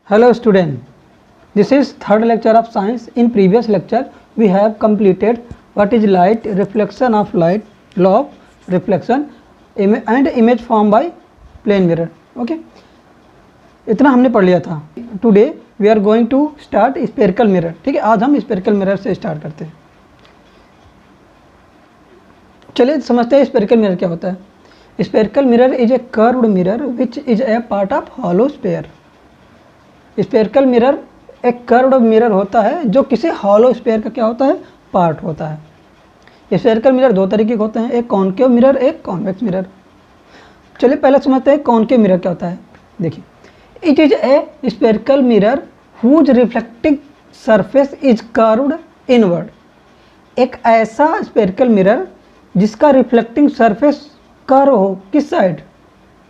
Hello student, this is third lecture of science. In previous lecture we have completed what is light, reflection of light, law of reflection and image formed by plane mirror. Okay, इतना हमने पढ़ लिया था. Today we are going to start spherical mirror. ठीक है, आज हम spherical mirror से start करते हैं. चलिए समझते हैं spherical mirror क्या होता है. Spherical mirror is a curved mirror which is a part of hollow sphere. Spherical mirror एक कर्व्ड मिरर होता है जो किसी हॉलो स्फीयर का क्या होता है, पार्ट होता है. स्पेरिकल मिरर दो तरीके के होते हैं, एक कॉनकेव मिरर, एक कॉन्वेक्स मिरर. चलिए पहले समझते हैं कॉनकेव मिरर क्या होता है. देखिए, it is a spherical mirror whose reflecting surface is curved inward. एक ऐसा स्पेरिकल मिरर जिसका रिफ्लेक्टिंग सरफेस कर्व हो, किस साइड,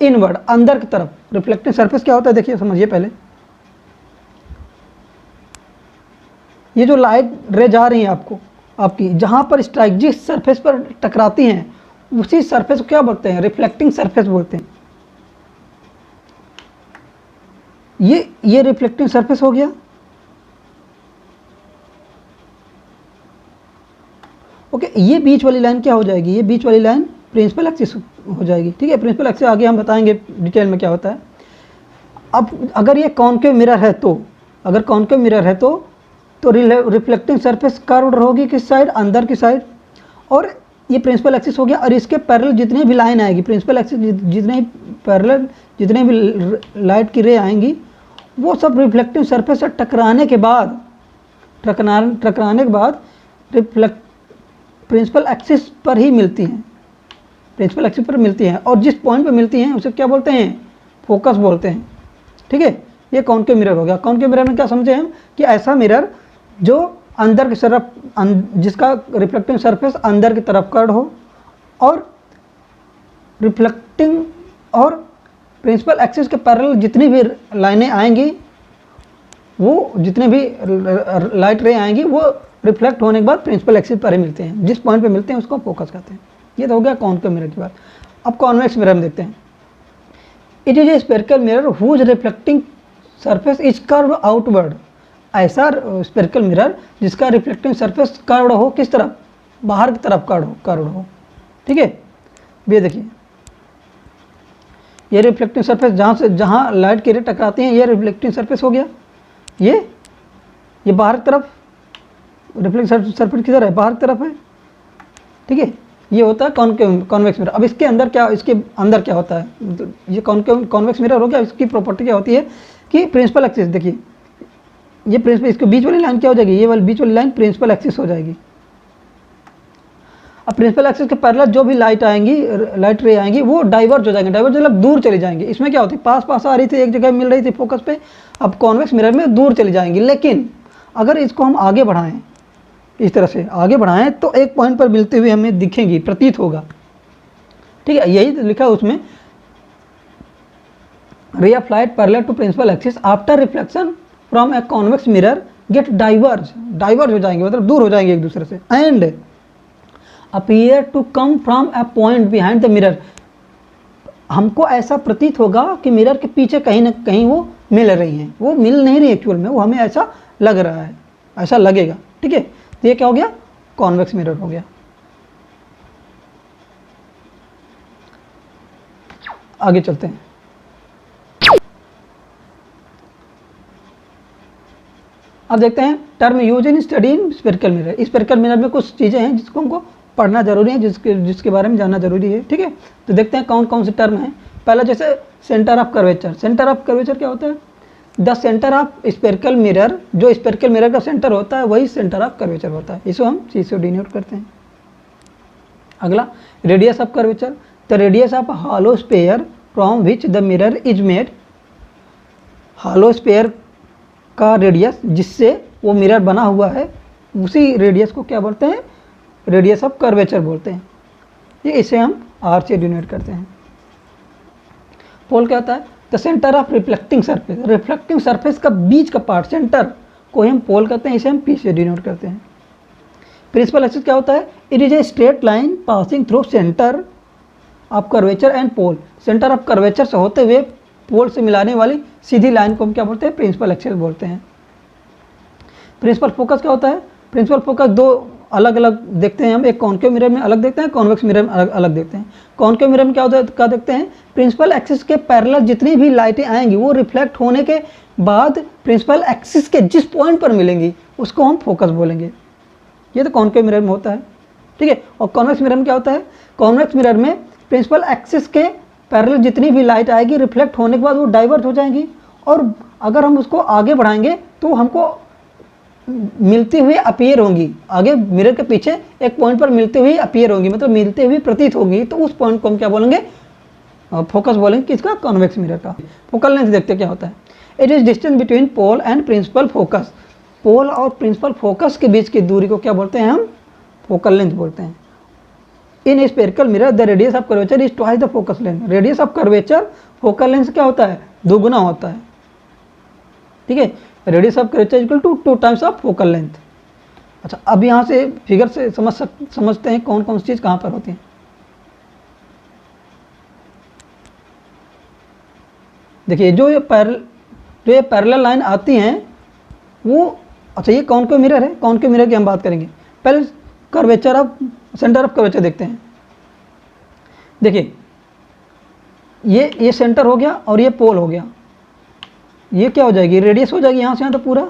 इनवर्ड, अंदर की तरफ. रिफ्लेक्टिंग सरफेस क्या होता है, देखिए समझिए पहले. ये जो लाइट रे जा रही है आपकी जहाँ पर स्ट्राइक जिस सरफेस पर टकराती हैं उसी सरफेस को क्या बोलते हैं, रिफ्लेक्टिंग सरफेस बोलते हैं. ये रिफ्लेक्टिंग सरफेस हो गया. ओके, ये बीच वाली लाइन क्या हो जाएगी, ये बीच वाली लाइन प्रिंसिपल एक्सिस हो जाएगी. ठीक है, प्रिंसिपल एक्सिस आगे हम बताएंगे डिटेल में क्या होता है. अब अगर ये कॉनकेव मिरर है तो, अगर कॉनकेव मिरर है तो रिफ्लेक्टिंग सरफेस कर्व्ड होगी किस साइड, अंदर की साइड. और ये प्रिंसिपल एक्सिस हो गया. और इसके पैरेलल जितनी भी लाइन आएगी, प्रिंसिपल एक्सिस जितने पैरेलल जितने भी लाइट की रे आएंगी वो सब रिफ्लेक्टिंग सरफेस से टकराने के बाद रिफ्लेक्ट प्रिंसिपल एक्सिस पर ही मिलती हैं, प्रिंसिपल एक्सिस पर मिलती हैं. और जिस पॉइंट पर मिलती हैं उसे क्या बोलते हैं, फोकस बोलते हैं. ठीक है, ये कॉनकेव मिरर हो गया. कॉनकेव मिरर में क्या समझे हम कि ऐसा मिरर जो अंदर की तरफ, जिसका रिफ्लेक्टिंग सरफेस अंदर की तरफ कर्व हो और रिफ्लेक्टिंग और प्रिंसिपल एक्सिस के पैरेलल जितनी भी लाइनें आएंगी, वो जितने भी लाइट रे आएंगी वो रिफ्लेक्ट होने के बाद प्रिंसिपल एक्सिस पर ही मिलते हैं. जिस पॉइंट पे मिलते हैं उसको फोकस कहते हैं. ये तो हो गया कॉनकेव मिरर की बात. अब कॉन्वेक्स मिरर में देखते हैं. It is a spherical mirror whose reflecting surface is curve outward. ऐसा स्पेरिकल मिरर जिसका रिफ्लेक्टिंग सरफेस कर्व्ड हो, किस तरफ, बाहर की तरफ कर्व्ड हो. ठीक है, ये देखिए, ये रिफ्लेक्टिंग सरफेस जहाँ लाइट की रे टकराती हैं ये रिफ्लेक्टिंग सरफेस हो गया. ये बाहर की तरफ रिफ्लेक्टिंग सरफेस किधर है, बाहर की तरफ है. ठीक है, ये होता है कॉन्वेक्स मिरर. अब इसके अंदर क्या होता है, ये कॉन्वेक्स मिरर हो गया. इसकी प्रॉपर्टी क्या होती है कि प्रिंसिपल एक्सिस, देखिए ये प्रिंसिपल, इसके बीच वाली लाइन क्या हो जाएगी, ये वाली बीच वाली लाइन प्रिंसिपल एक्सिस हो जाएगी. अब प्रिंसिपल एक्सिस के पैरेलल जो भी लाइट रे आएंगी वो डाइवर्ज हो जाएंगे. डाइवर्ज मतलब दूर चली जाएंगी. इसमें क्या होती है, पास आ रही थी, एक जगह मिल रही थी फोकस पे. अब कॉन्वेक्स मिरर में दूर चली जाएंगी. लेकिन अगर इसको हम आगे बढ़ाएं, इस तरह से आगे बढ़ाएं तो एक पॉइंट पर मिलते हुए हमें दिखेंगी, प्रतीत होगा. ठीक है, यही लिखा है उसमें, ray of light parallel to principal axis after reflection from a convex mirror get diverge हो जाएंगे, मतलब दूर हो जाएंगे एक दूसरे से. And appear to come from a point behind the mirror. हमको ऐसा प्रतीत होगा कि मिरर के पीछे कहीं ना कहीं वो मिल रही हैं. वो मिल नहीं रही एक्चुअल में, वो हमें ऐसा लग रहा है, ऐसा लगेगा. ठीक है, तो ये क्या हो गया, कॉन्वेक्स मिरर हो गया. आगे चलते हैं. अब देखते हैं term use in study in spherical mirror. Spherical mirror में कुछ चीज़ें हैं जिसको हमको पढ़ना जरूरी है, जिसके बारे में जानना जरूरी है. ठीक है, तो देखते हैं कौन कौन से टर्म हैं. पहला जैसे centre of curvature. Centre of curvature क्या होता है, the centre of spherical mirror. जो स्पेरिकल मिरर का सेंटर होता है वही सेंटर ऑफ कर्वेचर होता है. इसको हम सी से डिनोट करते हैं. अगला radius of curvature. The radius of hollow sphere from which the mirror is made. Hollow sphere का रेडियस जिससे वो मिरर बना हुआ है, उसी रेडियस को क्या बोलते हैं, रेडियस ऑफ कर्वेचर बोलते हैं. ये इसे हम आर से डिनोट करते हैं. पोल क्या होता है, the centre of reflecting surface. Reflecting surface का बीच का पार्ट, सेंटर को हम पोल कहते हैं. इसे हम पी से डिनोट करते हैं. प्रिंसिपल एक्सिस क्या होता है, it is a straight line passing through centre of curvature and pole. Centre of curvature से होते हुए पोल से मिलाने वाली सीधी लाइन को हम क्या बोलते हैं, प्रिंसिपल एक्सिस बोलते हैं। प्रिंसिपल फोकस क्या होता है, प्रिंसिपल फोकस दो अलग अलग देखते हैं हम, एक कॉनकेव मिरर में अलग देखते हैं, कॉन्वेक्स मिरर में अलग अलग देखते हैं। कॉनकेव मिरर में क्या होता है, क्या देखते हैं, प्रिंसिपल एक्सिस के पैरेलल जितनी भी लाइटें आएंगी वो रिफ्लेक्ट होने के बाद प्रिंसिपल एक्सिस के जिस पॉइंट पर मिलेंगी उसको हम फोकस बोलेंगे। ये तो कॉनकेव मिरर में होता है, ठीक है। और कॉन्वेक्स मिरर में क्या होता है, कॉन्वेक्स मिरर में प्रिंसिपल एक्सिस के पैरेलल जितनी भी लाइट आएगी रिफ्लेक्ट होने के बाद वो डाइवर्ट हो जाएंगी, और अगर हम उसको आगे बढ़ाएंगे तो हमको मिलती हुई अपीयर होंगी, आगे मिरर के पीछे एक पॉइंट पर मिलती हुई अपीयर होंगी, मतलब मिलते हुए प्रतीत होगी, तो उस पॉइंट को हम क्या बोलेंगे, फोकस बोलेंगे। किसका, कॉन्वेक्स मिरर का। फोकल लेंथ देखते क्या होता है, it is distance between pole and principal focus. Pole और प्रिंसिपल फोकस के बीच की दूरी को क्या बोलते हैं हम, फोकल लेंथ बोलते हैं। In spherical mirror the radius of curvature is twice the focus length. Radius of curvature focal length क्या होता है, दोगुना होता है, ठीक है। Radius of curvature equal to 2 times of focal length. अच्छा, अब यहाँ से फिगर से समझते हैं कौन कौन सी चीज़ कहाँ पर होती है। देखिए जो ये पैरेलल लाइन आती हैं वो, अच्छा ये कॉनकेव मिरर है, कॉनकेव मिरर की हम बात करेंगे। पहले curvature of, centre of curvature देखते हैं। देखिए ये सेंटर हो गया और ये पोल हो गया, ये क्या हो जाएगी, रेडियस हो जाएगी यहाँ से यहाँ तक पूरा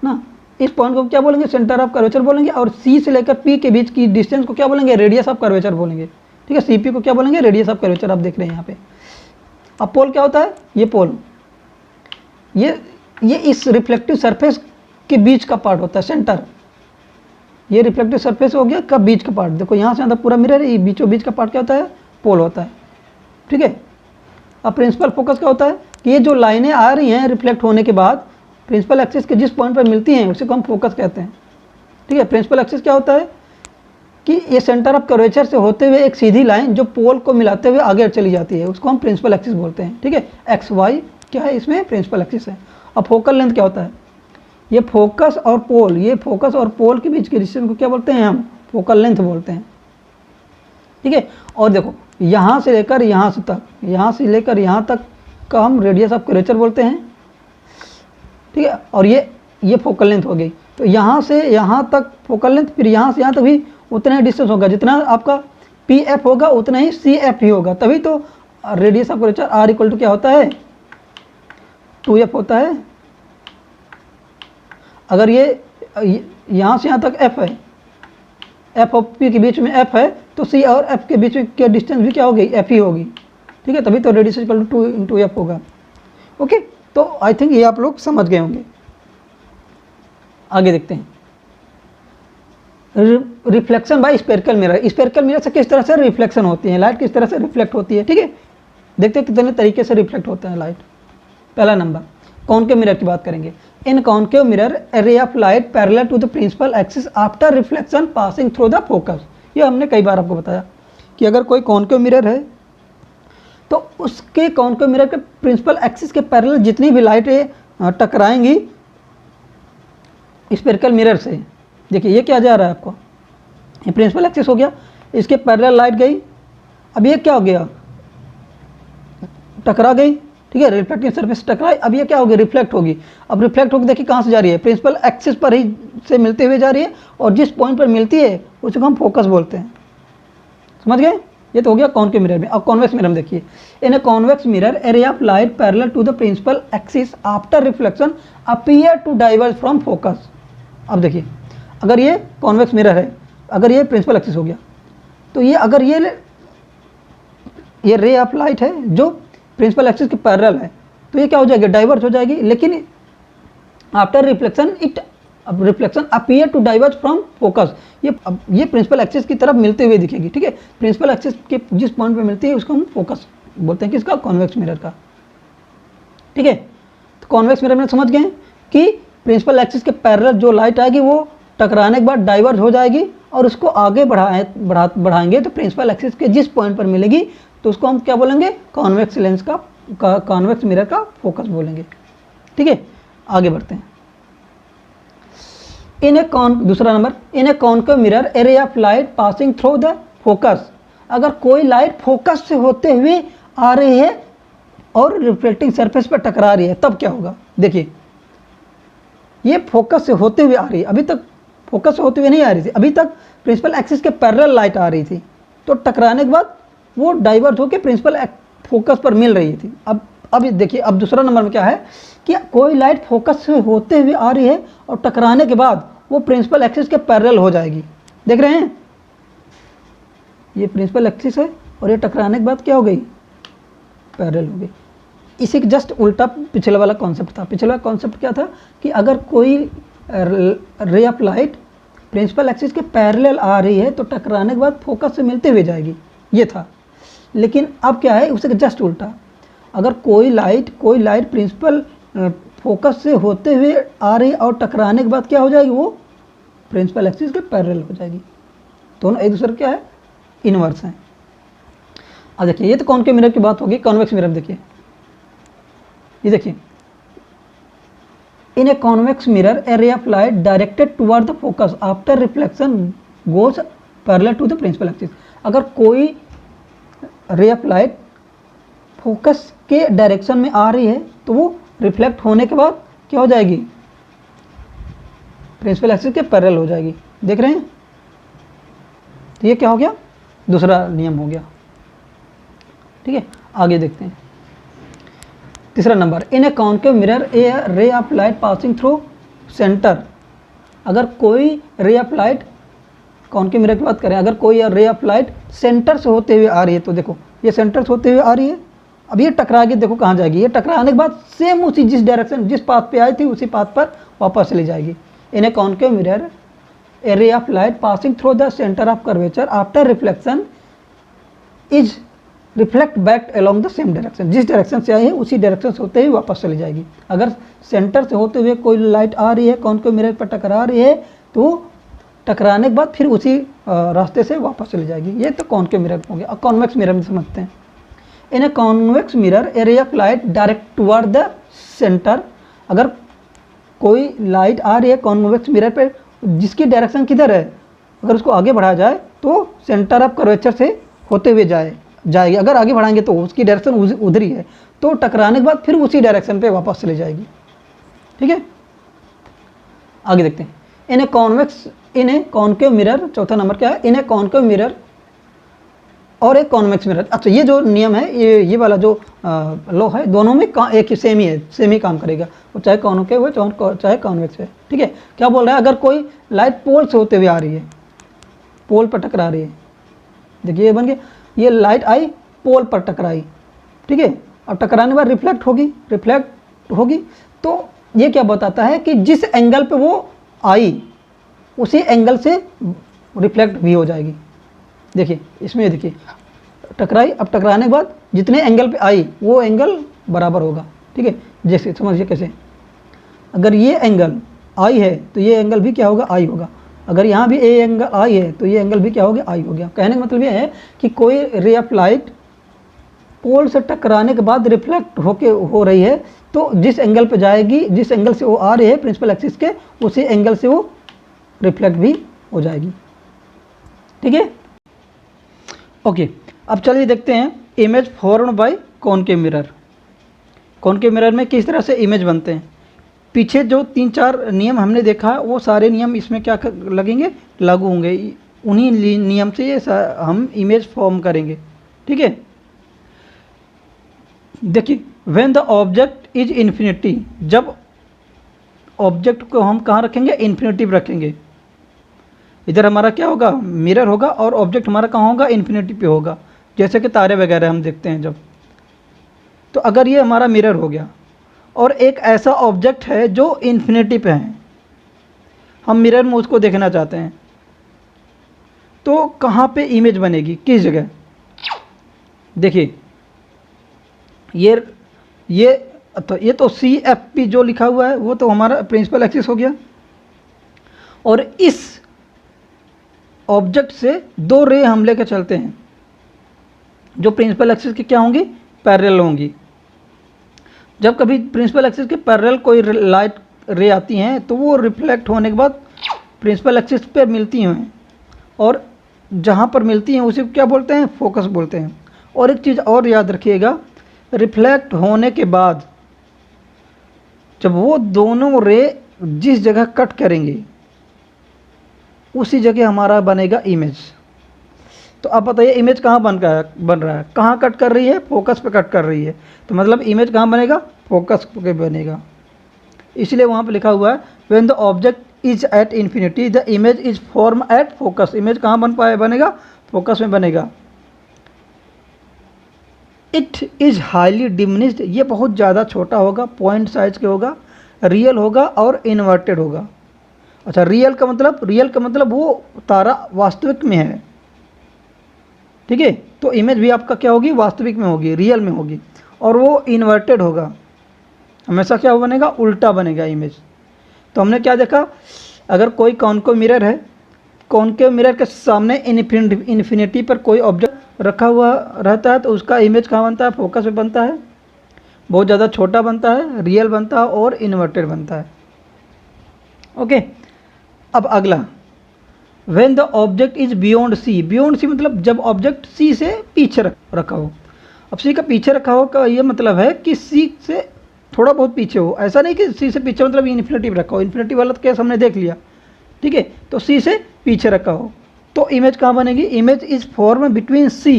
ना। इस पॉइंट को क्या बोलेंगे, सेंटर ऑफ कर्वेचर बोलेंगे, और सी से लेकर पी के बीच की डिस्टेंस को क्या बोलेंगे, रेडियस ऑफ कर्वेचर बोलेंगे, ठीक है। सीपी को क्या बोलेंगे, रेडियस ऑफ कर्वेचर। आप देख रहे हैं यहाँ पे। अब पोल क्या होता है, ये पोल, ये इस रिफ्लेक्टिव सरफेस के बीच का पार्ट होता है, सेंटर। ये रिफ्लेक्टिव सरफेस हो गया का बीच का पार्ट, देखो यहाँ से यहाँ तक पूरा मिरर है, ये बीचों बीच का पार्ट क्या होता है, पोल होता है, ठीक है। अब प्रिंसिपल फोकस क्या होता है कि ये जो लाइनें आ रही हैं रिफ्लेक्ट होने के बाद प्रिंसिपल एक्सिस के जिस पॉइंट पर मिलती हैं उसे को हम फोकस कहते हैं, ठीक है। प्रिंसिपल एक्सिस क्या होता है कि ये सेंटर ऑफ कर्वेचर से होते हुए एक सीधी लाइन जो पोल को मिलाते हुए आगे चली जाती है, उसको हम प्रिंसिपल एक्सिस बोलते हैं, ठीक है। एक्स वाई क्या है, इसमें प्रिंसिपल एक्सिस है। अब फोकल लेंथ क्या होता है, ये फोकस और पोल, ये फोकस और पोल के बीच के डिस्टेंस को क्या बोलते हैं हम, फोकल लेंथ बोलते हैं, ठीक है। और देखो यहाँ से लेकर यहाँ से तक, यहाँ से लेकर यहाँ तक का हम रेडियस ऑफ कर्वेचर बोलते हैं, ठीक है। और ये फोकल लेंथ हो गई। तो यहाँ से यहाँ तक फोकल लेंथ, फिर यहाँ से यहाँ तक भी उतना ही डिस्टेंस होगा, जितना आपका पी एफ होगा उतना ही सी एफ ही होगा, तभी तो radius of curvature R equal to क्या होता है, 2f होता है। अगर ये यहाँ से यहाँ तक f है, f और p के बीच में f है, तो c और f के बीच में क्या डिस्टेंस भी क्या होगी, f ही होगी, ठीक है। तभी तो radius equal to 2 into F होगा। ओके, तो आई थिंक ये आप लोग समझ गए होंगे। आगे देखते हैं, reflection by spherical mirror. Spherical mirror से किस तरह से रिफ्लेक्शन होती है, लाइट किस तरह से रिफ्लेक्ट होती है, ठीक है। देखते हैं कितने तरीके से रिफ्लेक्ट होता है लाइट। पहला नंबर, कॉनकेव मिरर की बात करेंगे। इन concave mirror a ray of light parallel to the principal axis after reflection passing through the focus. ये हमने कई बार आपको बताया कि अगर कोई कॉनकेव मिरर है तो उसके कॉनकेव मिरर के प्रिंसिपल एक्सिस के पैरेलल जितनी भी लाइटें टकराएंगी स्फेरिकल मिरर से, देखिए ये क्या जा रहा है आपको, ये प्रिंसिपल एक्सिस हो गया, इसके पैरेलल लाइट गई, अब ये क्या हो गया, टकरा गई, ठीक है। रिफ्लेक्टिंग सरफेस टकराई, अब ये क्या होगी, रिफ्लेक्ट होगी। अब रिफ्लेक्ट होकर देखिए कहाँ से जा रही है, प्रिंसिपल एक्सिस पर ही से मिलते हुए जा रही है, और जिस पॉइंट पर मिलती है उसे हम फोकस बोलते हैं। समझ गए, ये तो हो गया कॉनकेव मिरर में। अब कॉन्वेक्स मिरर में देखिए, इन ए convex mirror a ray of light parallel to the principal axis after reflection appear to diverge from focus. अब देखिए, अगर ये कॉन्वेक्स मिरर है, अगर ये प्रिंसिपल एक्सिस हो गया, तो ये अगर ये रे ऑफ लाइट है जो प्रिंसिपल एक्सिस के पैरेलल है, तो ये क्या हो जाएगी, डाइवर्ज हो जाएगी। लेकिन आफ्टर रिफ्लेक्शन अब reflection appear to diverge from focus, ये प्रिंसिपल एक्सिस की तरफ मिलते हुए दिखेगी, ठीक है। प्रिंसिपल एक्सिस के जिस पॉइंट पे मिलती है उसको हम फोकस बोलते हैं, किसका, कॉन्वेक्स मिरर का, ठीक है। तो कॉन्वेक्स मिरर में समझ गए कि प्रिंसिपल एक्सिस के पैरेलल जो लाइट आएगी वो टकराने के बाद डाइवर्ज हो जाएगी, और उसको आगे बढ़ाएंगे तो प्रिंसिपल एक्सिस के जिस पॉइंट पर मिलेगी तो उसको हम क्या बोलेंगे, कॉन्वेक्स लेंस का कॉन्वेक्स मिरर का फोकस बोलेंगे, ठीक है। आगे बढ़ते हैं। दूसरा number, in A concave mirror a ray of light passing through the focus अगर कोई लाइट फोकस से होते हुए आ रही है और रिफ्लेक्टिंग सरफेस पर टकरा रही है तब क्या होगा। देखिए ये फोकस से होते हुए आ रही है, अभी तक फोकस से होते हुए नहीं आ रही थी, अभी तक प्रिंसिपल एक्सिस के पैरेलल लाइट आ रही थी, तो टकराने के बाद वो डाइवर्ट होकर प्रिंसिपल फोकस पर मिल रही थी। अब देखिए, अब दूसरा नंबर में क्या है कि कोई लाइट फोकस से होते हुए आ रही है और टकराने के बाद वो प्रिंसिपल एक्सिस के पैरेलल हो जाएगी। देख रहे हैं, ये प्रिंसिपल एक्सिस है और ये टकराने के बाद क्या हो गई, पैरेलल हो गई। इसी के जस्ट उल्टा पिछले वाला कॉन्सेप्ट था। पिछला कॉन्सेप्ट क्या था कि अगर कोई ray of light principal axis के पैरेलल आ रही है तो टकराने के बाद फोकस से मिलते हुए जाएगी, ये था। लेकिन अब क्या है, उसके जस्ट उल्टा, अगर कोई लाइट प्रिंसिपल फोकस से होते हुए आ रही और टकराने के बाद क्या हो जाएगी, वो प्रिंसिपल एक्सिस के पैरेलल हो जाएगी। दोनों एक दूसरे क्या है, इनवर्स हैं। अब देखिए, ये तो कॉनकेव मिरर की बात होगी। कॉन्वेक्स मिरर देखिए, ये देखिए, इन ए convex mirror a ray of light directed toward the focus after reflection goes parallel to the principal axis. अगर कोई रे ऑफ लाइट फोकस के डायरेक्शन में आ रही है तो वो रिफ्लेक्ट होने के बाद क्या हो जाएगी, प्रिंसिपल एक्सिस के पैरेलल हो जाएगी। देख रहे हैं, तो ये क्या हो गया, दूसरा नियम हो गया। ठीक है, आगे देखते हैं। तीसरा number, in A concave mirror a ray of light passing through centre. अगर कोई ray of light, concave mirror की बात करें, अगर कोई रे ऑफ लाइट सेंटर से होते हुए आ रही है, तो देखो ये सेंटर से होते हुए आ रही है, अब ये टकरा के देखो कहाँ जाएगी, ये टकराने के बाद सेम उसी जिस डायरेक्शन जिस पाथ पे आई थी उसी पाथ पर वापस चली जाएगी। इन ए concave mirror a ray of light passing through the centre of curvature after reflection is reflect back along the same direction. जिस डायरेक्शन से आई है उसी डायरेक्शन से होते हुए वापस चली जाएगी। अगर सेंटर से होते हुए कोई लाइट आ रही है, कॉनकेव मिरर पर टकरा रही है, तो टकराने के बाद फिर उसी रास्ते से वापस चली जाएगी। ये तो कॉनकेव मिरर हो गया। अब कॉन्वेक्स मिरर में समझते हैं। इन ए convex mirror a ray of light direct toward the centre. अगर कोई लाइट आ रही है कॉन्वेक्स मिरर पर जिसकी डायरेक्शन किधर है, अगर उसको आगे बढ़ाया जाए तो सेंटर ऑफ कर्वेचर से होते हुए जाएगी। अगर आगे बढ़ाएंगे तो उसकी डायरेक्शन उधर ही है, तो टकराने के बाद फिर उसी डायरेक्शन पे वापस चली जाएगी। ठीक है, आगे देखते हैं। इन ए कॉनकेव मिरर, चौथा नंबर क्या है, इन ए कॉनकेव मिरर और एक कॉन्वेक्स मिरर। अच्छा, ये जो नियम है, ये वाला जो लॉ है, दोनों में एक ही सेम ही है, सेम ही काम करेगा, वो चाहे कॉनकेव है चाहे कॉन्वेक्स है। ठीक है, क्या बोल रहा है, अगर कोई लाइट पोल से होते हुए आ रही है, पोल पर टकरा रही है, देखिए ये बन गया, ये लाइट आई पोल पर टकराई, ठीक है, अब टकराने के बाद रिफ्लेक्ट होगी, तो ये क्या बताता है कि जिस एंगल पे वो आई उसी एंगल से रिफ्लेक्ट भी हो जाएगी। देखिए इसमें, देखिए टकराई, अब टकराने के बाद जितने एंगल पे आई वो एंगल बराबर होगा। ठीक है, जैसे समझिए कैसे, अगर ये एंगल आई है तो ये एंगल भी क्या होगा, आई होगा। अगर यहाँ भी ए एंगल आई है तो ये एंगल भी क्या हो गया, आई हो गया। कहने का मतलब ये है कि कोई रे ऑफ लाइट पोल से टकराने के बाद रिफ्लेक्ट हो रही है, तो जिस एंगल पे जाएगी, जिस एंगल से वो आ रही है प्रिंसिपल एक्सिस के, उसी एंगल से वो रिफ्लेक्ट भी हो जाएगी। ठीक है, ओके। अब चलिए देखते हैं image formed by concave mirror. Concave mirror में किस तरह से इमेज बनते हैं। पीछे जो 3-4 नियम हमने देखा, वो सारे नियम इसमें क्या लगेंगे, लागू होंगे। उन्हीं नियम से ये हम इमेज फॉर्म करेंगे। ठीक है, देखिए, when the object is infinity, जब ऑब्जेक्ट को हम कहाँ रखेंगे, इन्फिनिटी पे रखेंगे। इधर हमारा क्या होगा, मिरर होगा, और ऑब्जेक्ट हमारा कहाँ होगा, इन्फिनिटी पे होगा। जैसे कि तारे वगैरह हम देखते हैं जब, तो अगर ये हमारा मिरर हो गया और एक ऐसा ऑब्जेक्ट है जो इन्फिनिटी पे है, हम मिरर में उसको देखना चाहते हैं, तो कहाँ पे इमेज बनेगी, किस जगह। देखिए ये तो CFP जो लिखा हुआ है वो तो हमारा प्रिंसिपल एक्सिस हो गया, और इस ऑब्जेक्ट से 2 रे हम लेकर चलते हैं जो प्रिंसिपल एक्सिस की क्या होंगी, पैरेलल होंगी। जब कभी प्रिंसिपल एक्सिस के पैरेलल कोई लाइट रे आती हैं तो वो रिफ्लेक्ट होने के बाद प्रिंसिपल एक्सिस पर मिलती हैं, और जहाँ पर मिलती हैं उसे क्या बोलते हैं, फोकस बोलते हैं। और एक चीज़ और याद रखिएगा, रिफ्लेक्ट होने के बाद जब वो दोनों रे जिस जगह कट करेंगे उसी जगह हमारा बनेगा इमेज। तो आप बताइए इमेज कहाँ बन रहा है, कहाँ कट कर रही है, फोकस पे कट कर रही है, तो मतलब इमेज कहाँ बनेगा, फोकस पे बनेगा। इसलिए वहाँ पे लिखा हुआ है when the object is at infinity the image is form at focus. Image कहाँ बनेगा, फोकस में बनेगा। इट इज़ हाईली डिमिनिश्ड, ये बहुत ज़्यादा छोटा होगा, पॉइंट साइज के होगा, रियल होगा और इन्वर्टेड होगा। अच्छा, रियल का मतलब वो तारा वास्तविक में है, ठीक है। तो इमेज भी आपका क्या होगी, वास्तविक में होगी, रियल में होगी, और वो इन्वर्टेड होगा, हमेशा क्या बनेगा, उल्टा बनेगा इमेज। तो हमने क्या देखा, अगर कोई कॉनकेव मिरर है, कॉनकेव मिरर के सामने इन्फिनिटी पर कोई ऑब्जेक्ट रखा हुआ रहता है तो उसका इमेज कहाँ बनता है, फोकस में बनता है, बहुत ज़्यादा छोटा बनता है, रियल बनता है और इन्वर्टेड बनता है। ओके, अब अगला, when the object is beyond C. Beyond C मतलब जब ऑब्जेक्ट सी से पीछे रखा हो। अब सी का पीछे रखा हो का ये मतलब है कि सी से थोड़ा बहुत पीछे हो, ऐसा नहीं कि सी से पीछे मतलब इन्फिनिटी पे रखा हो, इन्फिनिटी वाला केस हमने देख लिया, ठीक है। तो सी से पीछे रखा हो तो इमेज कहाँ बनेगी, image is form between C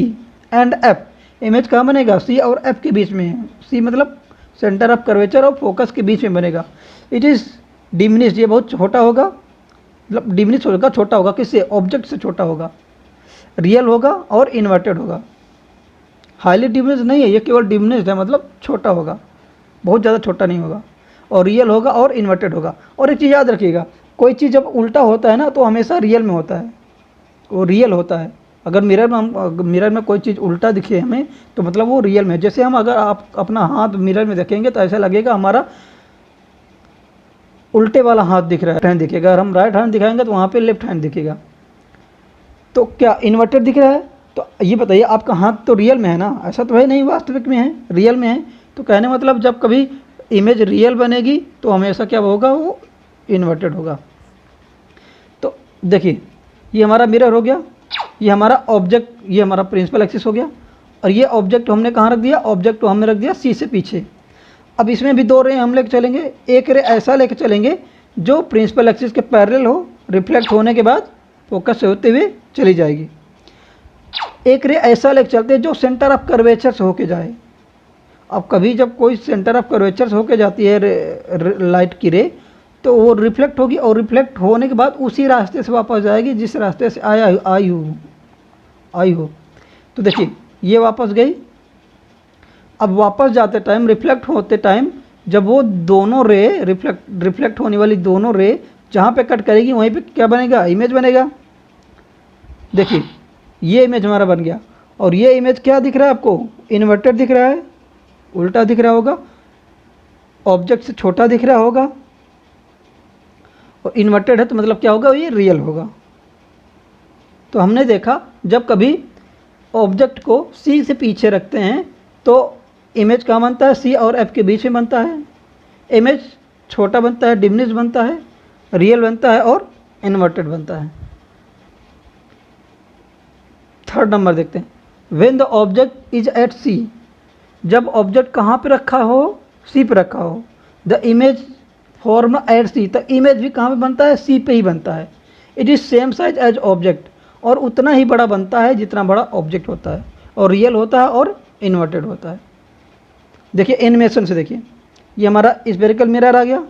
and F. Image कहाँ बनेगा, सी और एफ के बीच में। सी मतलब सेंटर ऑफ कर्वेचर और फोकस के बीच में बनेगा। इट इज़ डिमिनिश्ड, ये बहुत छोटा होगा, मतलब डिमिनिश होगा, छोटा होगा, किससे, ऑब्जेक्ट से छोटा होगा, रियल होगा और इन्वर्टेड होगा। हाईली डिमिनिश नहीं है, ये केवल डिमिनिश्ड है, मतलब छोटा होगा, बहुत ज़्यादा छोटा नहीं होगा, और रियल होगा और इन्वर्टेड होगा। और एक चीज़ याद रखिएगा, कोई चीज़ जब उल्टा होता है ना तो हमेशा रियल में होता है, वो रियल होता है। अगर मिरर में कोई चीज़ उल्टा दिखे हमें तो मतलब वो रियल में है। जैसे हम अगर आप अपना हाथ मिरर में देखेंगे तो ऐसा लगेगा हमारा उल्टे वाला हाथ दिख रहा है, हैंड दिखेगा। अगर हम राइट हैंड दिखाएंगे तो वहाँ पे लेफ्ट हैंड दिखेगा। तो क्या इन्वर्टेड दिख रहा है, तो ये बताइए आपका हाथ तो रियल में है ना, ऐसा तो है नहीं, वास्तविक में है, रियल में है। तो कहने मतलब जब कभी इमेज रियल बनेगी तो हमेशा क्या होगा, वो इन्वर्टेड होगा। तो देखिए ये हमारा मिरर हो गया, ये हमारा ऑब्जेक्ट, ये हमारा प्रिंसिपल एक्सिस हो गया, और ये ऑब्जेक्ट हमने कहाँ रख दिया, ऑब्जेक्ट को हमने रख दिया सी से पीछे। अब इसमें भी दो रे हम लेके चलेंगे, एक रे ऐसा लेके चलेंगे जो प्रिंसिपल एक्सिस के पैरेलल हो, रिफ्लेक्ट होने के बाद फोकस से होते हुए चली जाएगी। एक रे ऐसा लेके चलते हैं जो सेंटर ऑफ कर्वेचर से होके जाए। अब कभी जब कोई सेंटर ऑफ कर्वेचर से होके जाती है लाइट की रे, तो वो रिफ्लेक्ट होगी, और रिफ्लेक्ट होने के बाद उसी रास्ते से वापस जाएगी जिस रास्ते से आई हो। तो देखिए ये वापस गई। अब वापस जाते टाइम, रिफ्लेक्ट होते टाइम, जब वो दोनों रे रिफ्लेक्ट होने वाली दोनों रे जहाँ पे कट करेगी वहीं पे क्या बनेगा, इमेज बनेगा। देखिए ये इमेज हमारा बन गया, और ये इमेज क्या दिख रहा है आपको, इन्वर्टेड दिख रहा है, उल्टा दिख रहा होगा, ऑब्जेक्ट से छोटा दिख रहा होगा, और इन्वर्टेड है तो मतलब क्या होगा, ये रियल होगा। तो हमने देखा जब कभी ऑब्जेक्ट को सी से पीछे रखते हैं तो इमेज कहाँ बनता है, सी और एफ के बीच में बनता है। इमेज छोटा बनता है, डिमिनिश बनता है, रियल बनता है और इन्वर्टेड बनता है। थर्ड नंबर देखते हैं, when the object is at C. जब ऑब्जेक्ट कहाँ पे रखा हो, सी पे रखा हो, द इमेज फॉर्म एट सी, तो इमेज भी कहाँ पे बनता है, सी पे ही बनता है। It is same size as object, और उतना ही बड़ा बनता है जितना बड़ा ऑब्जेक्ट होता है, और रियल होता है और इन्वर्टेड होता है। देखिए एनिमेशन से देखिए, ये हमारा स्फेरिकल मिरर आ गया,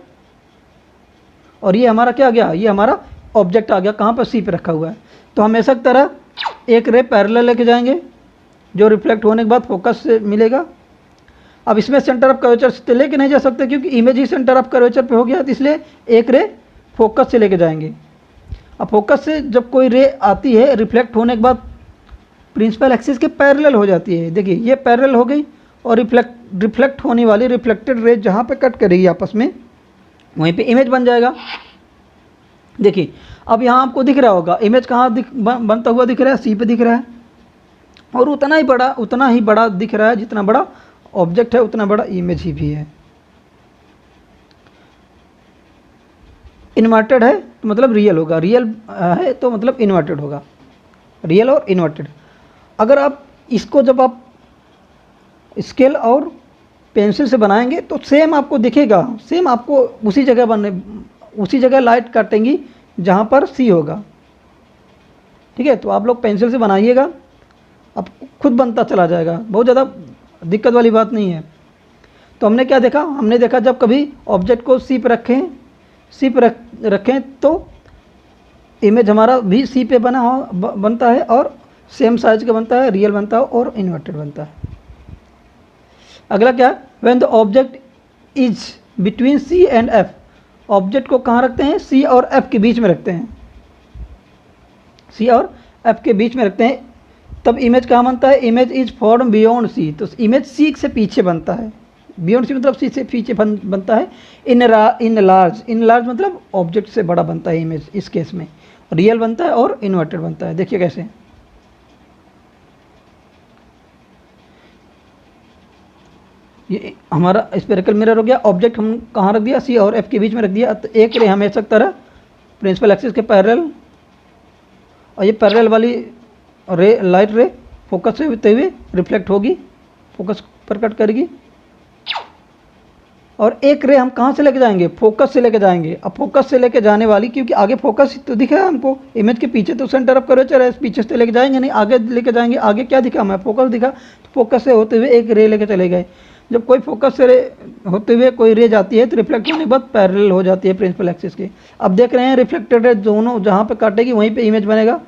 और ये हमारा क्या आ गया, ये हमारा ऑब्जेक्ट आ गया, कहाँ पर, सी पे रखा हुआ है। तो हमेशा की तरह एक रे पैरेलल लेके जाएंगे जो रिफ्लेक्ट होने के बाद फोकस से मिलेगा। अब इसमें सेंटर ऑफ कर्वेचर से लेके नहीं जा सकते क्योंकि image he centre of curvature पे हो गया, तो इसलिए एक रे फोकस से लेके जाएंगे। अब फोकस से जब कोई रे आती है रिफ्लेक्ट होने के बाद प्रिंसिपल एक्सिस के पैरेलल हो जाती है। देखिए ये पैरेलल हो गई, और रिफ्लेक्ट होने वाली रिफ्लेक्टेड रे जहाँ पे कट करेगी आपस में वहीं पे इमेज बन जाएगा। देखिए अब यहाँ आपको दिख रहा होगा इमेज कहाँ बनता हुआ दिख रहा है, सी पे दिख रहा है, और उतना ही बड़ा दिख रहा है, जितना बड़ा ऑब्जेक्ट है उतना बड़ा इमेज ही भी है। इन्वर्टेड है तो मतलब रियल होगा, रियल है तो मतलब इन्वर्टेड होगा। रियल और इन्वर्टेड। अगर आप इसको जब आप स्केल और पेंसिल से बनाएंगे तो सेम आपको दिखेगा, सेम आपको उसी जगह लाइट काटेंगी जहाँ पर सी होगा। ठीक है, तो आप लोग पेंसिल से बनाइएगा, अब खुद बनता चला जाएगा, बहुत ज़्यादा दिक्कत वाली बात नहीं है। तो हमने क्या देखा, हमने देखा जब कभी ऑब्जेक्ट को सी पे रखें तो इमेज हमारा भी सी पे बनता है और सेम साइज का बनता है, रियल बनता है और इन्वर्टेड बनता है। अगला क्या है, when the object is between C and F, object को कहाँ रखते हैं, सी और एफ के बीच में रखते हैं, सी और एफ के बीच में रखते हैं, तब इमेज कहाँ बनता है, image is form beyond C, तो इमेज सी से पीछे बनता है, बियॉन्ड सी मतलब सी से पीछे बनता है। इन लार्ज मतलब ऑब्जेक्ट से बड़ा बनता है इमेज, इस केस में रियल बनता है और इन्वर्टेड बनता है। देखिए कैसे, ये हमारा स्फेरिकल मिरर हो गया, ऑब्जेक्ट हम कहाँ रख दिया, सी और एफ के बीच में रख दिया, तो एक रे हमेशा की तरह प्रिंसिपल एक्सिस के पैरेलल, और ये पैरेलल वाली रे लाइट रे फोकस से होते हुए रिफ्लेक्ट होगी, फोकस पर कट करेगी, और एक रे हम कहाँ से लेके जाएंगे, फोकस से लेके जाएंगे। अब फोकस से लेके जाने वाली, क्योंकि आगे फोकस तो दिखा है हमको इमेज के पीछे, तो सेंटर ऑफ कर्वेचर है, पीछे से लेके जाएंगे नहीं, आगे लेके जाएंगे। आगे क्या दिखा हमें, फोकस दिखा, तो फोकस से होते हुए एक रे लेके चले गए। जब कोई फोकस से होते हुए कोई रे जाती है तो रिफ्लेक्ट होने के बाद पैरेलल हो जाती है प्रिंसिपल एक्सिस की। अब देख रहे हैं रिफ्लेक्टेड रे दोनों जहाँ पे काटेगी वहीं पे इमेज बनेगा।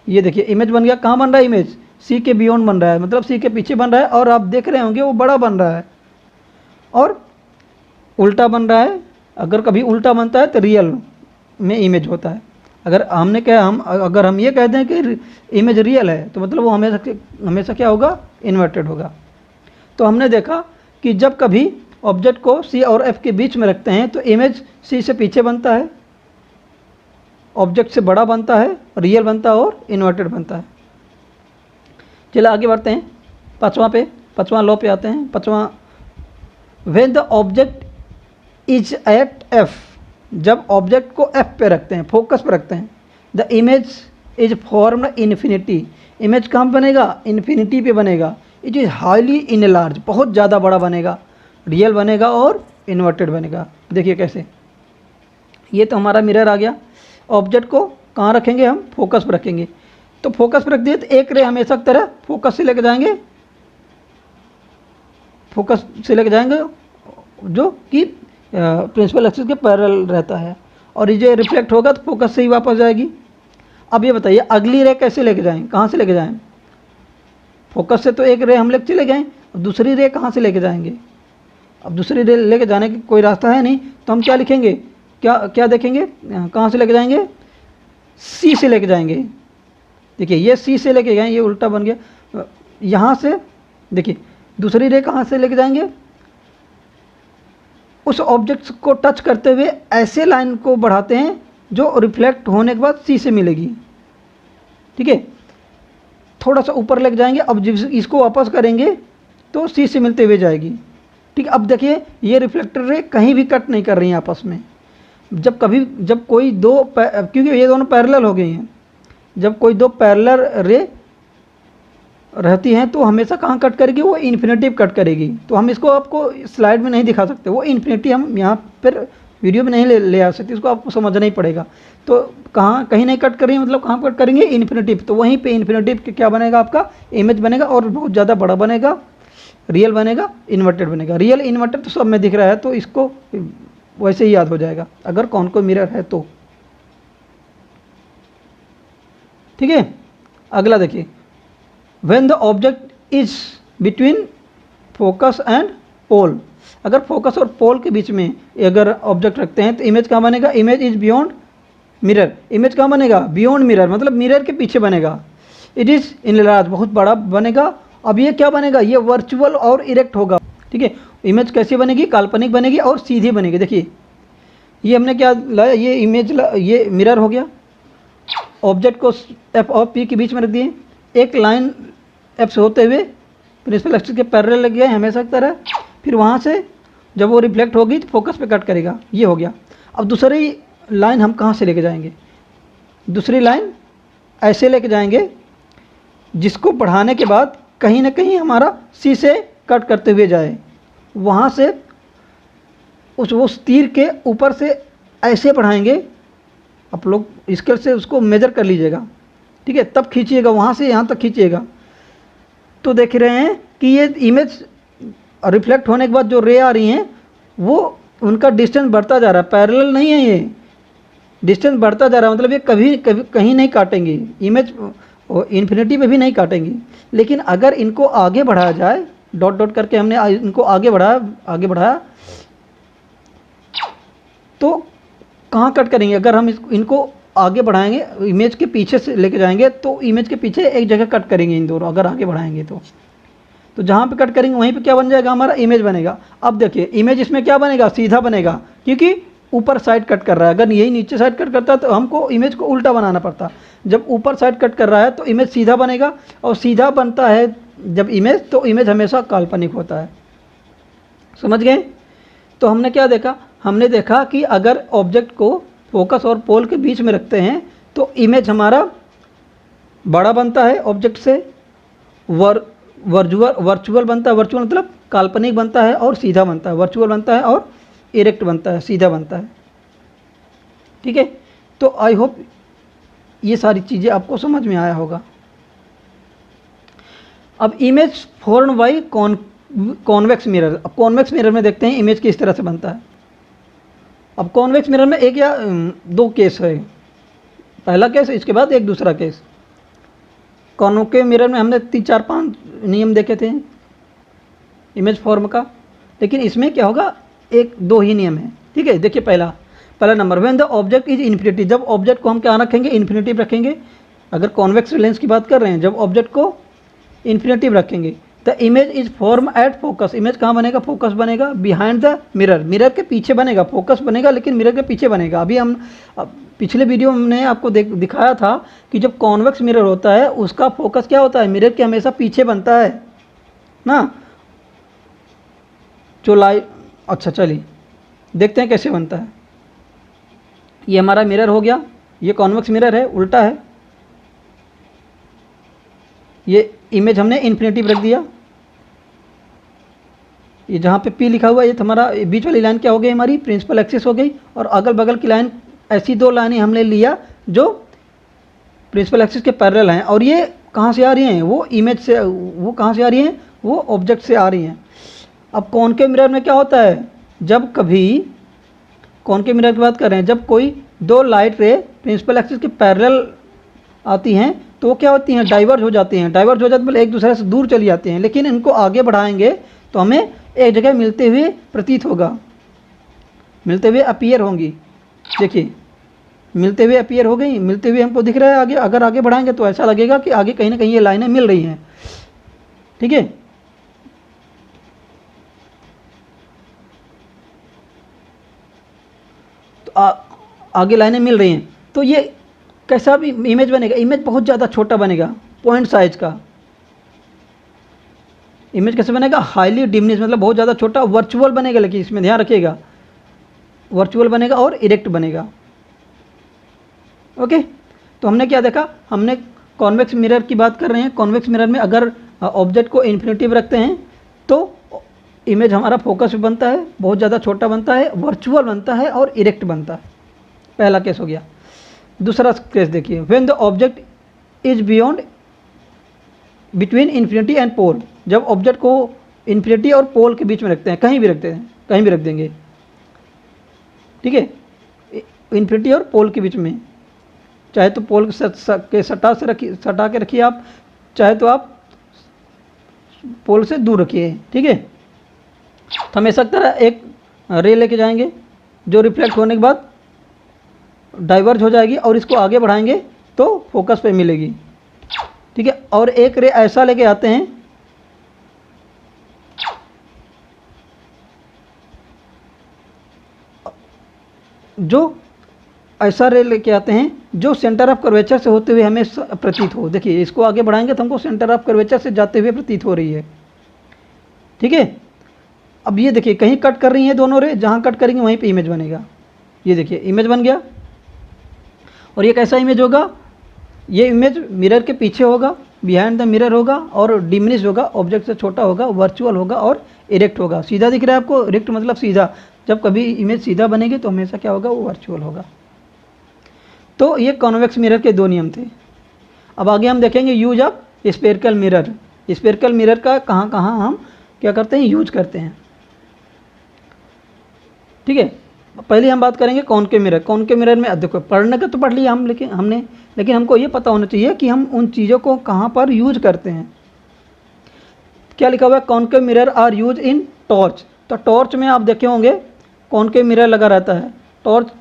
ये देखिए इमेज बन गया, कहाँ बन रहा है इमेज, सी के बियॉन्ड बन रहा है, मतलब सी के पीछे बन रहा है, और आप देख रहे होंगे वो बड़ा बन रहा है, और उल्टा बन रहा है। अगर कभी उल्टा बनता है तो रियल में इमेज होता है। अगर अगर हम ये कहते हैं कि इमेज रियल है तो मतलब वो हमेशा क्या होगा, इन्वर्टेड होगा। तो हमने देखा कि जब कभी ऑब्जेक्ट को सी और एफ के बीच में रखते हैं तो इमेज सी से पीछे बनता है, ऑब्जेक्ट से बड़ा बनता है, रियल बनता है और इन्वर्टेड बनता है। चलिए आगे बढ़ते हैं, पाँचवां लॉ पे आते हैं। पाँचवां, when the object is at F, जब ऑब्जेक्ट को एफ पे रखते हैं, फोकस पे रखते हैं, the image is formed infinity, image कहाँ बनेगा, इन्फिनिटी पे बनेगा। इट इज़ हाईली इनलार्ज, बहुत ज़्यादा बड़ा बनेगा, रियल बनेगा और इन्वर्टेड बनेगा। देखिए कैसे, ये तो हमारा मिरर आ गया। ऑब्जेक्ट को कहाँ रखेंगे हम, फोकस पर रखेंगे, तो फोकस पर रख दिए तो एक रे हमेशा की तरह फोकस से लेके जाएंगे, जो कि प्रिंसिपल एक्सिस के पैरेलल रहता है, और ये जो रिफ्लेक्ट होगा तो फोकस से ही वापस जाएगी। अब ये बताइए अगली रे कैसे लेके जाएं, कहाँ से लेके जाएं, फोकस से तो एक रे हम लेके चले गए, दूसरी रे कहाँ से लेके जाएंगे। अब दूसरी रे लेके जाने की कोई रास्ता है नहीं, तो हम क्या लिखेंगे, क्या देखेंगे, कहाँ से लेके जाएंगे, सी से लेके जाएंगे। देखिए ये सी से लेके गए, ये उल्टा बन गया। यहाँ से देखिए दूसरी रे कहाँ से लेके जाएंगे, उस ऑब्जेक्ट को टच करते हुए ऐसे लाइन को बढ़ाते हैं जो रिफ्लेक्ट होने के बाद सी से मिलेगी। ठीक है, थोड़ा सा ऊपर लेके जाएंगे, अब जब इसको वापस करेंगे तो सी से मिलते हुए जाएगी। ठीक, अब देखिए ये रिफ्लेक्टर रे कहीं भी कट नहीं कर रही हैं आपस में। जब कोई दो, क्योंकि ये दोनों पैरेलल हो गई हैं, जब कोई दो पैरेलल रे रहती हैं तो हमेशा कहाँ कट करेगी, वो इन्फिनिटिव कट करेगी। तो हम इसको आपको स्लाइड में नहीं दिखा सकते, वो इन्फिनिटी हम यहाँ पर वीडियो में नहीं ले आ सकते, इसको आपको समझना ही पड़ेगा। तो कहीं नहीं कट कर रही है, मतलब कहाँ कट करेंगे, इन्फिनिटिव, तो वहीं पे इन्फिनिटिव के क्या बनेगा, आपका इमेज बनेगा और बहुत ज़्यादा बड़ा बनेगा, रियल बनेगा, इन्वर्टेड बनेगा। रियल इन्वर्टेड तो सब में दिख रहा है, तो इसको वैसे ही याद हो जाएगा अगर कौन को मिरर है तो। ठीक है, अगला देखिए, when the object is between focus and pole, अगर फोकस और पोल के बीच में अगर ऑब्जेक्ट रखते हैं तो इमेज कहाँ बनेगा, image is beyond mirror, image कहाँ बनेगा, बियॉन्ड मिरर, मतलब मिरर के पीछे बनेगा। इट इज़ इनलार्ज, बहुत बड़ा बनेगा। अब ये क्या बनेगा, ये वर्चुअल और इरेक्ट होगा। ठीक है, इमेज कैसी बनेगी, काल्पनिक बनेगी और सीधी बनेगी। देखिए ये हमने क्या लाया, ये इमेज ये मिरर हो गया, ऑब्जेक्ट को एफ और पी के बीच में रख दिए, एक लाइन एफ से होते हुए प्रिंसिपल एक्सिस के पैरेलल लग गया हमेशा की तरह, फिर वहाँ से जब वो रिफ्लेक्ट होगी तो फोकस पे कट करेगा, ये हो गया। अब दूसरी लाइन हम कहाँ से लेके जाएंगे, दूसरी लाइन ऐसे लेके जाएंगे, जिसको बढ़ाने के बाद कहीं ना कहीं हमारा सी से कट करते हुए जाए, वहाँ से उस तीर के ऊपर से ऐसे बढ़ाएंगे। आप लोग स्केल से उसको मेजर कर लीजिएगा, ठीक है, तब खींचिएगा, वहाँ से यहाँ तक खींचिएगा। तो देख रहे हैं कि ये इमेज रिफ्लेक्ट होने के बाद जो रे आ रही हैं वो उनका डिस्टेंस बढ़ता जा रहा है, पैरेलल नहीं है, ये डिस्टेंस बढ़ता जा रहा है, मतलब ये कभी कभी कहीं नहीं काटेंगी, इमेज इन्फिनिटी पे भी नहीं काटेंगी। लेकिन अगर इनको आगे बढ़ाया जाए, डॉट डॉट करके हमने इनको आगे बढ़ाया तो कहाँ कट करेंगे? अगर हम इनको आगे बढ़ाएंगे, इमेज के पीछे से लेके जाएंगे तो इमेज के पीछे एक जगह कट करेंगे इन दोनों, अगर आगे बढ़ाएंगे तो जहाँ पे कट करेंगे वहीं पे क्या बन जाएगा? हमारा इमेज बनेगा। अब देखिए इमेज इसमें क्या बनेगा? सीधा बनेगा, क्योंकि ऊपर साइड कट कर रहा है। अगर यही नीचे साइड कट करता है तो हमको इमेज को उल्टा बनाना पड़ता। जब ऊपर साइड कट कर रहा है तो इमेज सीधा बनेगा, और सीधा बनता है जब इमेज, तो इमेज हमेशा काल्पनिक होता है। समझ गए? तो हमने क्या देखा? हमने देखा कि अगर ऑब्जेक्ट को फोकस और पोल के बीच में रखते हैं तो इमेज हमारा बड़ा बनता है ऑब्जेक्ट से, वर्चुअल बनता है, वर्चुअल मतलब काल्पनिक बनता है और सीधा बनता है, वर्चुअल बनता है और इरेक्ट बनता है, सीधा बनता है। ठीक है, तो आई होप ये सारी चीज़ें आपको समझ में आया होगा। अब image form by convex mirror. अब कॉन्वेक्स मिरर में देखते हैं इमेज किस तरह से बनता है। अब कॉन्वेक्स मिरर में एक या दो केस है, पहला केस, इसके बाद एक दूसरा केस। कॉन्वेक्स मिरर में हमने 3-4-5 नियम देखे थे इमेज फॉर्म का, लेकिन इसमें क्या होगा? 1-2 ही नियम है। ठीक है, देखिए पहला number, when the object is infinity. जब ऑब्जेक्ट को हम क्या रखेंगे? इन्फिनिटी रखेंगे। अगर कॉन्वेक्स लेंस की बात कर रहे हैं, जब ऑब्जेक्ट को इन्फिनिटी रखेंगे, the image is form at focus. Image कहाँ बनेगा? फोकस बनेगा, बिहाइंड द मिरर, मिरर के पीछे बनेगा। फोकस बनेगा लेकिन मिरर के पीछे बनेगा। अभी हम पिछले वीडियो में हमने आपको दिखाया था कि जब कॉन्वेक्स मिरर होता है उसका फोकस क्या होता है? मिरर के हमेशा पीछे बनता है ना। अच्छा चलिए देखते हैं कैसे बनता है। ये हमारा मिरर हो गया, ये कॉन्वेक्स मिरर है, उल्टा है। ये इमेज हमने इन्फिनिटी रख दिया। ये जहाँ पे P लिखा हुआ है, ये हमारा बीच वाली लाइन क्या हो गई? हमारी प्रिंसिपल एक्सिस हो गई। और अगल बगल की लाइन, ऐसी 2 लाइनें हमने लिया जो प्रिंसिपल एक्सिस के पैरेलल हैं। और ये कहाँ से आ रही हैं? वो इमेज से, वो कहाँ से आ रही हैं? वो ऑब्जेक्ट से आ रही हैं। अब कॉनकेव मिरर में क्या होता है? जब कभी कॉनकेव मिरर की बात कर रहे हैं, जब कोई 2 लाइट रे प्रिंसिपल एक्सिस के पैरेलल आती हैं तो वो क्या होती हैं? डाइवर्ज हो जाती हैं। डाइवर्ज हो जाते मतलब एक दूसरे से दूर चली जाती हैं। लेकिन इनको आगे बढ़ाएंगे तो हमें एक जगह मिलते हुए प्रतीत होगा, मिलते हुए अपीयर होंगी। देखिए मिलते हुए अपीयर हो गई, मिलते हुए हमको दिख रहा है आगे। अगर आगे बढ़ाएंगे तो ऐसा लगेगा कि आगे कहीं ना कहीं ये लाइनें मिल रही हैं। ठीक है, तो आगे लाइनें मिल रही हैं तो ये कैसा भी इमेज बनेगा? इमेज बहुत ज़्यादा छोटा बनेगा, पॉइंट साइज का। इमेज कैसे बनेगा? हाईली डिमिनिश, मतलब बहुत ज़्यादा छोटा। वर्चुअल बनेगा, लेकिन इसमें ध्यान रखिएगा, वर्चुअल बनेगा और इरेक्ट बनेगा। ओके, तो हमने क्या देखा? हमने कॉन्वेक्स मिरर की बात कर रहे हैं। कॉन्वेक्स मिरर में अगर ऑब्जेक्ट को इन्फिनिटी में रखते हैं तो इमेज हमारा फोकस भी बनता है, बहुत ज़्यादा छोटा बनता है, वर्चुअल बनता है और इरेक्ट बनता है। पहला केस हो गया। दूसरा केस देखिए, when the object is beyond between infinity and pole. जब ऑब्जेक्ट को इन्फिनिटी और पोल के बीच में रखते हैं, कहीं भी रखते हैं, कहीं भी रख देंगे। ठीक है, इन्फिनिटी और पोल के बीच में, चाहे तो पोल के सटा के रखिए आप, चाहे तो आप पोल से दूर रखिए। ठीक है, तो हम ऐसा तरह एक रे लेके जाएंगे जो रिफ्लेक्ट होने के बाद डाइवर्ज हो जाएगी और इसको आगे बढ़ाएंगे तो फोकस पे मिलेगी। ठीक है, और एक रे ऐसा लेके आते हैं जो ऐसा रे लेके आते हैं जो सेंटर ऑफ कर्वेचर से होते हुए हमें प्रतीत हो। देखिए इसको आगे बढ़ाएंगे तो हमको सेंटर ऑफ कर्वेचर से जाते हुए प्रतीत हो रही है। ठीक है, अब ये देखिए कहीं कट कर रही हैं दोनों रे, जहाँ कट करेंगे वहीं पे इमेज बनेगा। ये देखिए इमेज बन गया। और ये कैसा इमेज होगा? ये इमेज मिरर के पीछे होगा, बिहाइंड द मिरर होगा, और डिमिनिश होगा, ऑब्जेक्ट से छोटा होगा, वर्चुअल होगा और इरेक्ट होगा। सीधा दिख रहा है आपको, इरेक्ट मतलब सीधा। जब कभी इमेज सीधा बनेगी तो हमेशा क्या होगा, वो वर्चुअल होगा। तो ये कॉन्वेक्स मिरर के दो नियम थे। अब आगे हम देखेंगे use of spherical mirror. Spherical mirror का कहाँ कहाँ हम क्या करते हैं, यूज करते हैं। ठीक है, पहले हम बात करेंगे कॉनकेव मिरर। कॉनकेव मिरर में देखो, पढ़ने का तो पढ़ लिया हम, लेकिन हमको ये पता होना चाहिए कि हम उन चीज़ों को कहाँ पर यूज करते हैं। क्या लिखा हुआ है, concave mirror are use in torch. तो टॉर्च में आप देखे होंगे कॉनकेव मिरर लगा रहता है। टॉर्च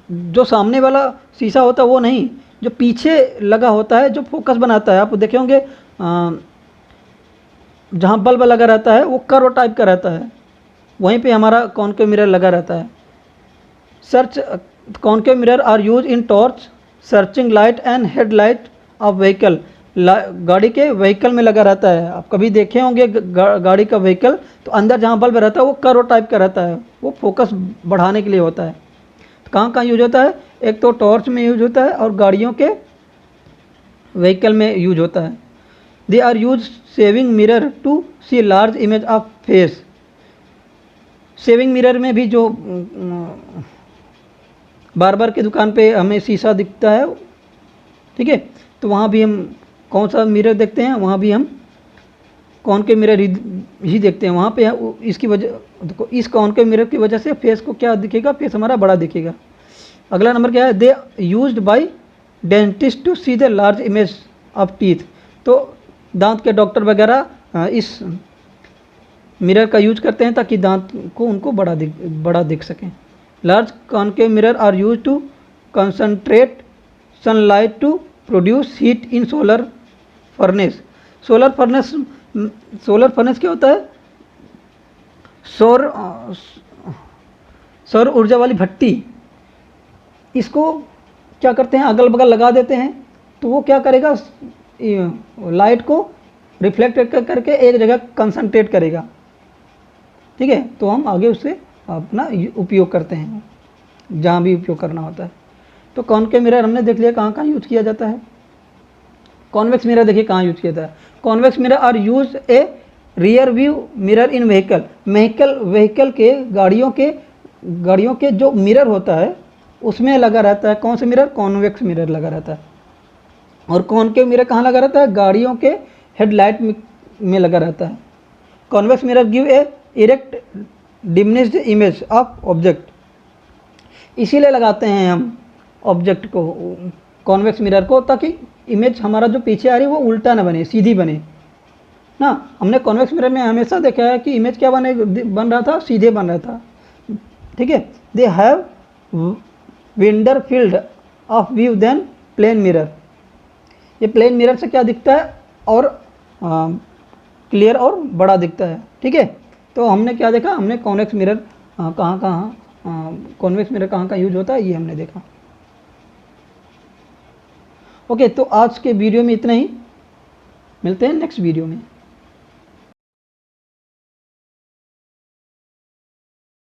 जो सामने वाला शीशा होता है वो नहीं, जो पीछे लगा होता है, जो फोकस बनाता है। आप देखे होंगे जहाँ बल्ब लगा रहता है वो कर्व टाइप का रहता है, वहीं पे हमारा कॉनकेव मिरर लगा रहता है। Search concave mirror are use in torch, searching light and headlight of vehicle. गाड़ी के व्हीकल में लगा रहता है। आप कभी देखे होंगे गाड़ी का व्हीकल, तो अंदर जहाँ बल्ब रहता है वो कर्व टाइप का रहता है, वो फोकस बढ़ाने के लिए होता है। तो कहाँ कहाँ यूज होता है, एक तो टॉर्च में यूज होता है और गाड़ियों के व्हीकल में यूज होता है। They are use shaving mirror to see large image of face. Shaving mirror में भी जो बार्बर की दुकान पे हमें शीशा दिखता है, ठीक है, तो वहाँ भी हम कौन सा मिरर देखते हैं, वहाँ भी हम कॉनकेव मिरर ही देखते हैं। वहाँ पे इसकी वजह देखो, इस कॉनकेव मिरर की वजह से फेस को क्या दिखेगा, फेस हमारा बड़ा दिखेगा। अगला नंबर क्या है, they used by dentist to see the large image of teeth. तो दांत के डॉक्टर वगैरह इस मिरर का यूज करते हैं ताकि दांत को उनको बड़ा दिख सकें। Large concave mirror are use to concentrate sunlight to produce heat in solar furnace. Solar furnace क्या होता है, सौर ऊर्जा वाली भट्टी। इसको क्या करते हैं, अगल बगल लगा देते हैं, तो वो क्या करेगा, लाइट को रिफ्लेक्ट करके एक जगह कंसंट्रेट करेगा। ठीक है, तो हम आगे उससे अपना उपयोग करते हैं जहाँ भी उपयोग करना होता है। तो कॉनकेव मिरर हमने देख लिया कहाँ कहाँ यूज किया जाता है। कॉन्वेक्स मिरर देखिए कहाँ यूज किया जाता है। Convex mirror are use a rear view mirror in vehicle के गाड़ियों के जो मिरर होता है उसमें लगा रहता है। कौन सा मिरर, कॉन्वेक्स मिरर लगा रहता है। और कॉनकेव मिरर कहाँ लगा रहता है, गाड़ियों के हेडलाइट में लगा रहता है। Convex mirror give a erect diminished image of object. इसीलिए लगाते हैं हम ऑब्जेक्ट को, कॉन्वेक्स मिरर को, ताकि इमेज हमारा जो पीछे आ रही है वो उल्टा ना बने, सीधी बने ना। हमने कॉन्वेक्स मिरर में हमेशा देखा है कि इमेज क्या बन रहा था, सीधे बन रहा था। ठीक है, they have wider field of view than plane mirror. ये प्लेन मिरर से क्या दिखता है, और क्लियर और बड़ा दिखता है। ठीक है, तो हमने क्या देखा, हमने कॉन्वेक्स मिरर कॉन्वेक्स मिरर कहाँ यूज होता है ये हमने देखा। ओके, तो आज के वीडियो में इतना ही, मिलते हैं नेक्स्ट वीडियो में।